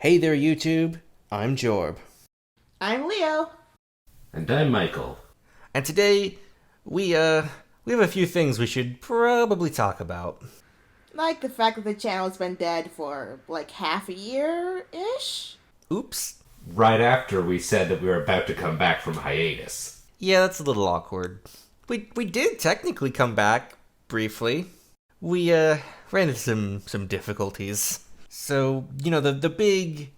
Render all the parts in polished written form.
Hey there, YouTube. I'm Jorb. I'm Leo. And I'm Michael. And today, we have a few things we should probably talk about. Like the fact that the channel's been dead for like half a year-ish? Oops. Right after we said that we were about to come back from hiatus. Yeah, that's a little awkward. We did technically come back, briefly. We, ran into some difficulties. So, the big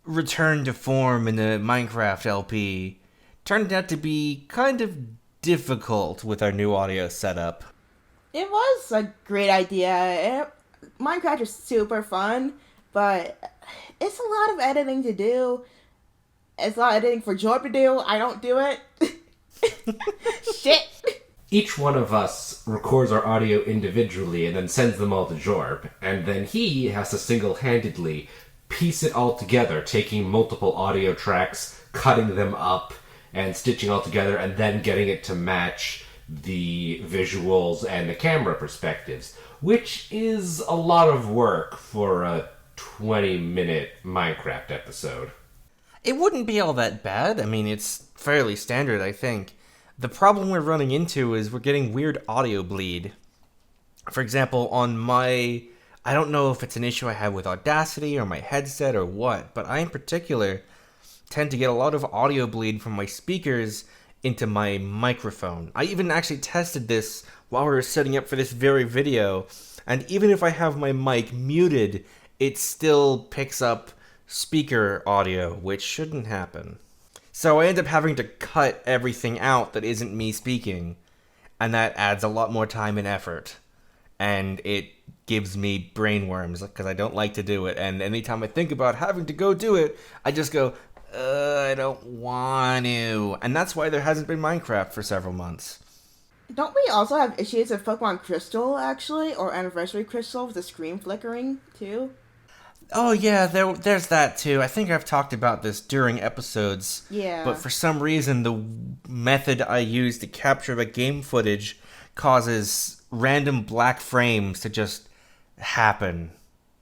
return to form in the Minecraft LP turned out to be kind of difficult with our new audio setup. It was a great idea. Minecraft is super fun, but it's a lot of editing to do. It's a lot of editing for Jorb to do. I don't do it. Shit. Each one of us records our audio individually and then sends them all to Jorb, and then he has to single-handedly piece it all together, taking multiple audio tracks, cutting them up, and stitching all together, and then getting it to match the visuals and the camera perspectives, which is a lot of work for a 20-minute Minecraft episode. It wouldn't be all that bad. I mean, it's fairly standard, I think. The problem we're running into is we're getting weird audio bleed. For example, I don't know if it's an issue I have with Audacity or my headset or what, but I in particular tend to get a lot of audio bleed from my speakers into my microphone. I even actually tested this while we were setting up for this very video, and even if I have my mic muted, it still picks up speaker audio, which shouldn't happen. So I end up having to cut everything out that isn't me speaking, and that adds a lot more time and effort. And it gives me brainworms, because I don't like to do it, and anytime I think about having to go do it, I just go, I don't want to. And that's why there hasn't been Minecraft for several months. Don't we also have issues with Pokemon Crystal, actually? Or Anniversary Crystal with the screen flickering, too? Oh yeah, there's that too. I think I've talked about this during episodes. Yeah. But for some reason, the method I use to capture the game footage causes random black frames to just happen.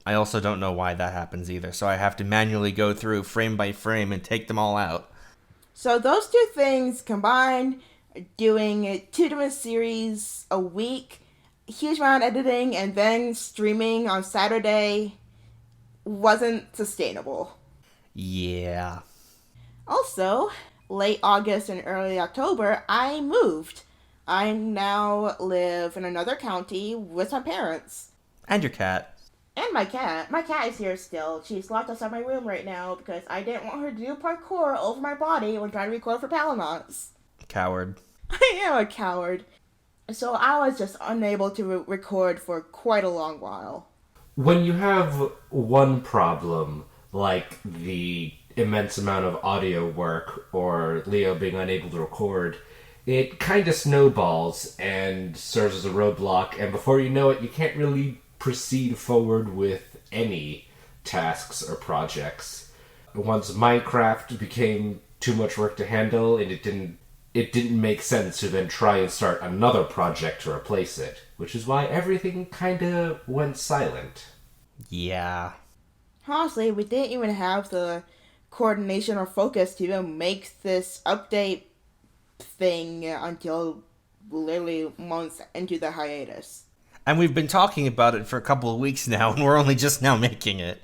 I also don't know why that happens either, so I have to manually go through frame by frame and take them all out. So those two things combined, doing 2 different series a week, huge amount of editing, and then streaming on Saturday wasn't sustainable. Yeah. Also, late August and early October, I moved. I now live in another county with my parents. And your cat. And my cat. My cat is here still. She's locked outside my room right now because I didn't want her to do parkour over my body when trying to record for Palanauts. Coward. I am a coward. So I was just unable to record for quite a long while. When you have one problem, like the immense amount of audio work or Leo being unable to record, it kind of snowballs and serves as a roadblock, and before you know it, you can't really proceed forward with any tasks or projects. Once Minecraft became too much work to handle, and it didn't make sense to then try and start another project to replace it, which is why everything kinda went silent. Yeah. Honestly, we didn't even have the coordination or focus to even make this update thing until literally months into the hiatus. And we've been talking about it for a couple of weeks now, and we're only just now making it.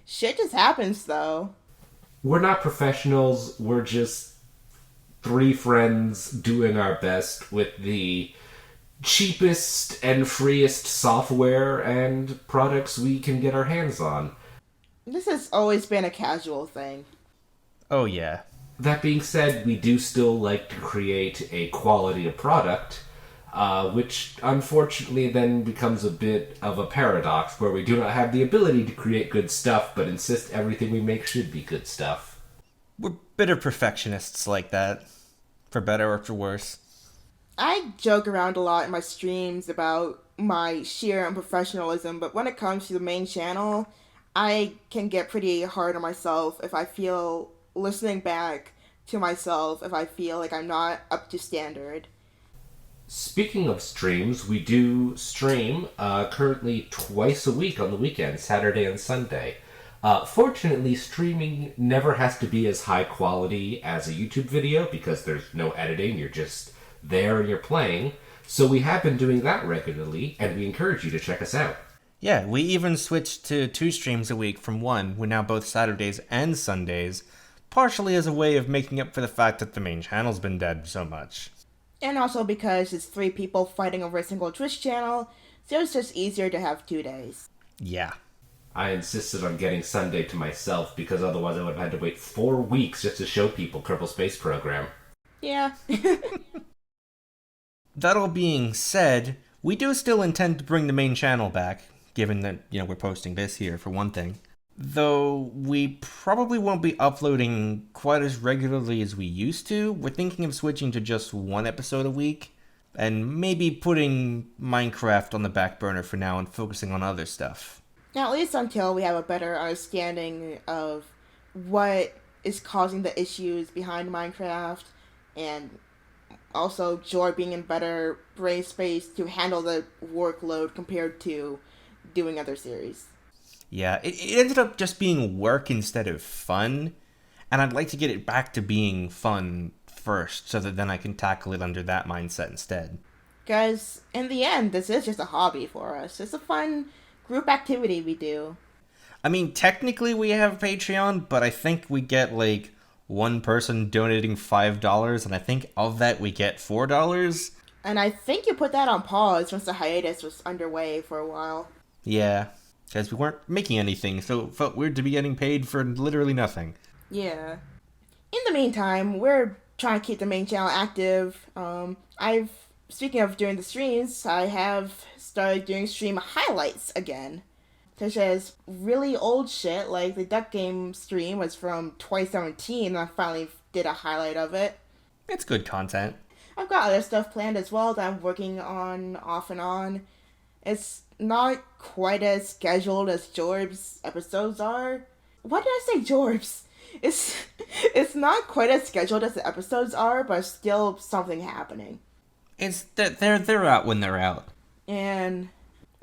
Shit just happens, though. We're not professionals, we're just 3 friends doing our best with the cheapest and freest software and products we can get our hands on. This has always been a casual thing. Oh yeah. That being said, we do still like to create a quality of product, which unfortunately then becomes a bit of a paradox where we do not have the ability to create good stuff but insist everything we make should be good stuff. We're bitter perfectionists like that. For better or for worse. I joke around a lot in my streams about my sheer unprofessionalism, but when it comes to the main channel, I can get pretty hard on myself if I feel listening back to myself, if I feel like I'm not up to standard. Speaking of streams, we do stream currently twice a week on the weekend, Saturday and Sunday. Fortunately, streaming never has to be as high quality as a YouTube video because there's no editing. You're just there and you're playing. So we have been doing that regularly, and we encourage you to check us out. Yeah, we even switched to 2 streams a week from 1. We're now both Saturdays and Sundays, partially as a way of making up for the fact that the main channel's been dead so much. And also because it's 3 people fighting over a single Twitch channel, so it's just easier to have 2 days. Yeah. I insisted on getting Sunday to myself because otherwise I would have had to wait 4 weeks just to show people Kerbal Space Program. Yeah. That all being said, we do still intend to bring the main channel back, given that, we're posting this here, for one thing. Though we probably won't be uploading quite as regularly as we used to. We're thinking of switching to just 1 episode a week, and maybe putting Minecraft on the back burner for now and focusing on other stuff. Now, at least until we have a better understanding of what is causing the issues behind Minecraft, and also Joy being in better brain space to handle the workload compared to doing other series. Yeah, it ended up just being work instead of fun, and I'd like to get it back to being fun first, so that then I can tackle it under that mindset instead. Because, in the end, this is just a hobby for us. It's a fun group activity we do. I mean, technically we have Patreon, but I think we get, one person donating $5, and I think of that we get $4. And I think you put that on pause once the hiatus was underway for a while. Yeah, because we weren't making anything, so it felt weird to be getting paid for literally nothing. Yeah. In the meantime, we're trying to keep the main channel active. Speaking of doing the streams, I have started doing stream highlights again. Such as really old shit, like the Duck Game stream was from 2017, and I finally did a highlight of it. It's good content. I've got other stuff planned as well that I'm working on off and on. It's not quite as scheduled as Jorb's episodes are. Why did I say Jorb's? It's not quite as scheduled as the episodes are, but still something happening. It's that they're out when they're out. And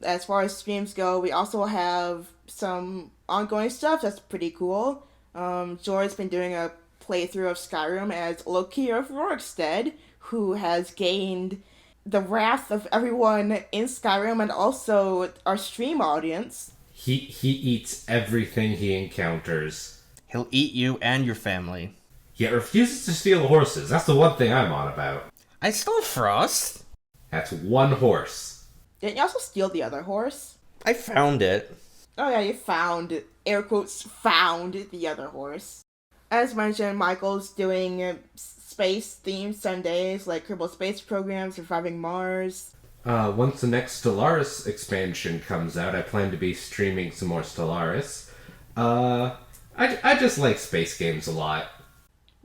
as far as streams go, we also have some ongoing stuff that's pretty cool. Jor's been doing a playthrough of Skyrim as Loki of Rorikstead, who has gained the wrath of everyone in Skyrim and also our stream audience. He eats everything he encounters. He'll eat you and your family. Yet refuses to steal horses. That's the one thing I'm on about. I stole Frost. That's 1 horse. Didn't you also steal the other horse? I found it. Oh yeah, you found, air quotes, found the other horse. As mentioned, Michael's doing space-themed Sundays, like Kerbal Space Program, Surviving Mars. Once the next Stellaris expansion comes out, I plan to be streaming some more Stellaris. I just like space games a lot.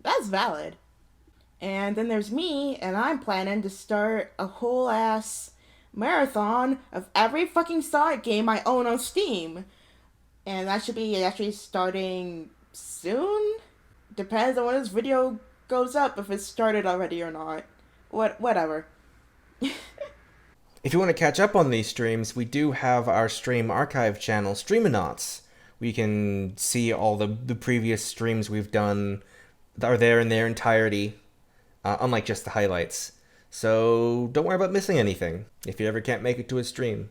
That's valid. And then there's me, and I'm planning to start a whole ass marathon of every fucking Sonic game I own on Steam. And that should be actually starting soon? Depends on when this video goes up, if it's started already or not. Whatever. If you want to catch up on these streams, we do have our stream archive channel, Streamanauts. We can see all the previous streams we've done are there in their entirety, unlike just the highlights. So don't worry about missing anything if you ever can't make it to a stream.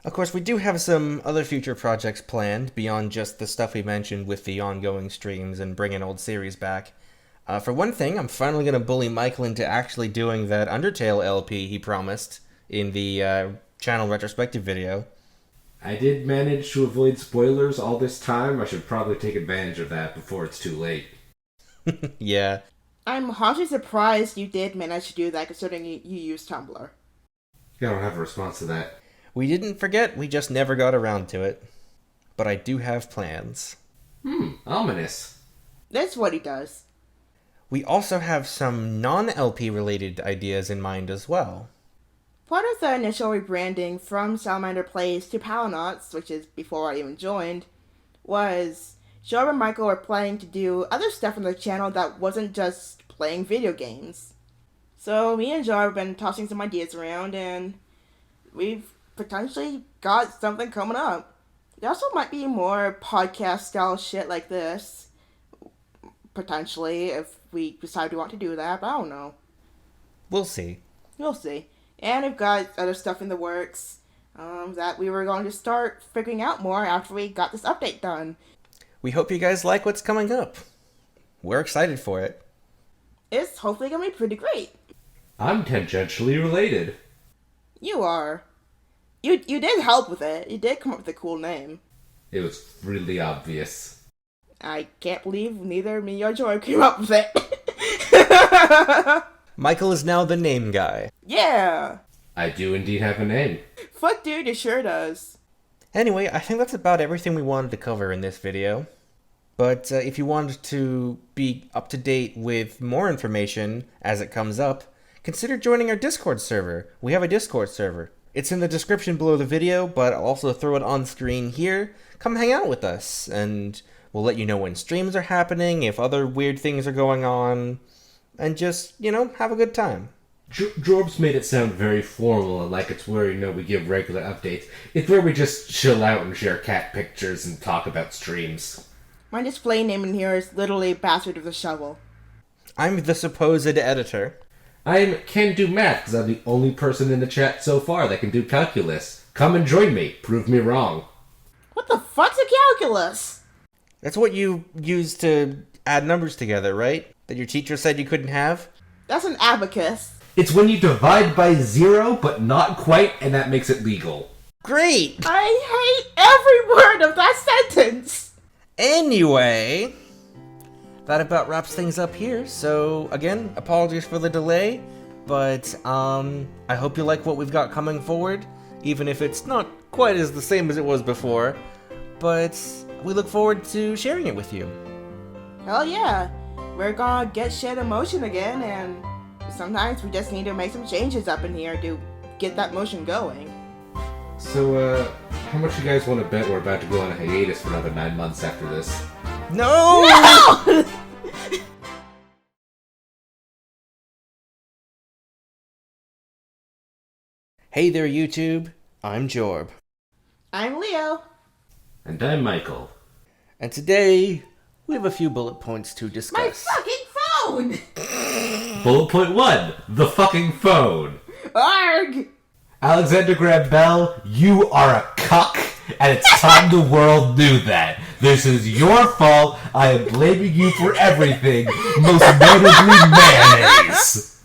Of course, we do have some other future projects planned beyond just the stuff we mentioned with the ongoing streams and bringing old series back. For one thing, I'm finally going to bully Michael into actually doing that Undertale LP he promised in the channel retrospective video. I did manage to avoid spoilers all this time. I should probably take advantage of that before it's too late. Yeah. I'm honestly surprised you did manage to do that, considering you use Tumblr. I don't have a response to that. We didn't forget, we just never got around to it. But I do have plans. Ominous. That's what he does. We also have some non-LP related ideas in mind as well. Part of the initial rebranding from Salamander Plays to Palanauts, which is before I even joined, was Joe and Michael were planning to do other stuff on the channel that wasn't just playing video games. So me and Joe have been tossing some ideas around, and we've potentially got something coming up. There also might be more podcast style shit like this, potentially, if we decide we want to do that, but I don't know. We'll see. We'll see. And we've got other stuff in the works that we were going to start figuring out more after we got this update done. We hope you guys like what's coming up. We're excited for it. It's hopefully going to be pretty great. I'm tangentially related. You are. You did help with it. You did come up with a cool name. It was really obvious. I can't believe neither me or Joy came up with it. Michael is now the name guy. Yeah. I do indeed have a name. Fuck dude, it sure does. Anyway, I think that's about everything we wanted to cover in this video. But if you wanted to be up to date with more information as it comes up, consider joining our Discord server. We have a Discord server. It's in the description below the video, but I'll also throw it on screen here. Come hang out with us, and we'll let you know when streams are happening, if other weird things are going on, and just, have a good time. Jorb's made it sound very formal and like it's where, we give regular updates. It's where we just chill out and share cat pictures and talk about streams. My display name in here is literally Bastard with a Shovel. I'm the supposed editor. I can do math because I'm the only person in the chat so far that can do calculus. Come and join me. Prove me wrong. What the fuck's a calculus? That's what you use to add numbers together, right? That your teacher said you couldn't have? That's an abacus. It's when you divide by 0, but not quite, and that makes it legal. Great! I hate every word of that sentence. Anyway, that about wraps things up here. So, again, apologies for the delay, but I hope you like what we've got coming forward, even if it's not quite as the same as it was before, but we look forward to sharing it with you. Hell yeah. We're gonna get shit in motion again, and sometimes we just need to make some changes up in here to get that motion going. So, how much you guys want to bet we're about to go on a hiatus for another 9 months after this? No! No! Hey there, YouTube. I'm Jorb. I'm Leo. And I'm Michael. And today, we have a few bullet points to My discuss. fucking phone! Bullet point 1, the fucking phone. Arg! Alexander Graham Bell, you are a cuck, and it's time the world knew that. This is your fault. I am blaming you for everything, most notably mayonnaise.